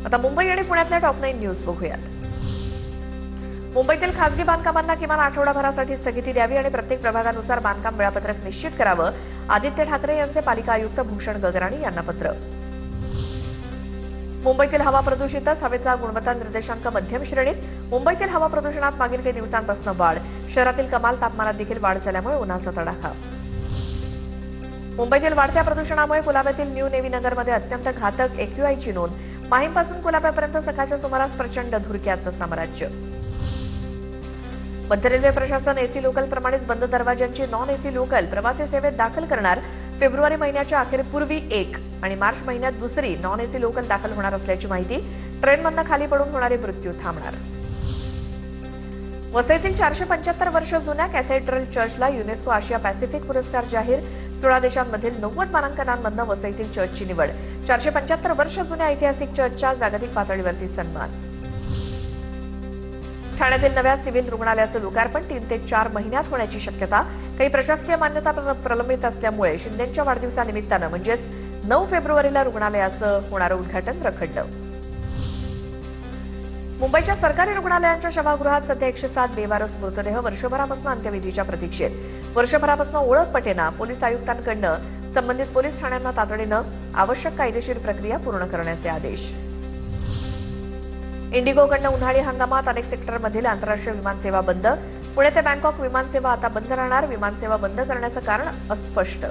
आता मुंबई आणि पुण्यातल्या टॉप 9 न्यूज बघूयात। मुंबईतील खासगी बांधकामांना किमान आठवडाभरासाठी स्थगिती द्यावी आणि प्रत्येक प्रभागानुसार बांधकाम वेळापत्रक निश्चित करावं, आदित्य ठाकरे यांचे पालिका आयुक्त भूषण गगराणी यांना पत्र। मुंबईतील हवा प्रदूषितच, हवेतला गुणवत्ता निर्देशांक मध्यम श्रेणीत। मुंबईतील हवा प्रदूषणात मागील काही दिवसांपासून वाढ, शहरातील कमाल तापमानात देखील वाढ झाल्यामुळे उन्हाचा तडाखा। मुंबईतील वाढत्या प्रदूषणामुळे कुलाब्यातील न्यू नेव्ही नगरमध्ये अत्यंत घातक AQIची नोंद। माहीमपासून कुलाब्यापर्यंत सकाळच्या सुमारास प्रचंड धुरक्याचं साम्राज्य। मध्य रेल्वे प्रशासन एसी लोकल प्रमाणेच बंद दरवाज्यांची नॉन एसी लोकल प्रवासी सेवेत दाखल करणार। फेब्रुवारी महिन्याच्या अखेरपूर्वी एक आणि मार्च महिन्यात दुसरी नॉन एसी लोकल दाखल होणार असल्याची माहिती। ट्रेनमधनं खाली पडून होणारे मृत्यू थांबणार। वसईतील 475 वर्ष जुन्या कॅथेड्रल चर्चला युनेस्को आशिया पॅसिफिक पुरस्कार जाहीर। 16 देशांमधील 90 मानांकनांमधनं वसईतील चर्चची निवड। 475 वर्ष जुन्या ऐतिहासिक चर्चच्या जागतिक पातळीवरती सन्मान। ठाण्यातील नव्या सिव्हिल रुग्णालयाचं लोकार्पण 3 ते 4 महिन्यात होण्याची शक्यता। काही प्रशासकीय मान्यता प्रलंबित असल्यामुळे शिंदेंच्या वाढदिवसानिमित्तानं म्हणजेच 9 फेब्रुवारीला रुग्णालयाचं होणारं उद्घाटन रखडलं। मुंबईच्या सरकारी रुग्णालयांच्या शवागृहात सध्या 107 बेवारस मृतदेह वर्षभरापासून अंत्यविधीच्या प्रतीक्षेत। वर्षभरापासून ओळख पटेना। पोलीस आयुक्तांकडून संबंधित पोलीस ठाण्यांना तातडीनं आवश्यक कायदेशीर प्रक्रिया पूर्ण करण्याचे आदेश। इंडिगोकडनं उन्हाळी हंगामात अनेक सेक्टरमधील आंतरराष्ट्रीय विमानसेवा बंद। पुणे ते बँकॉक विमानसेवा आता बंद राहणार। विमानसेवा बंद करण्याचं कारण अस्पष्ट।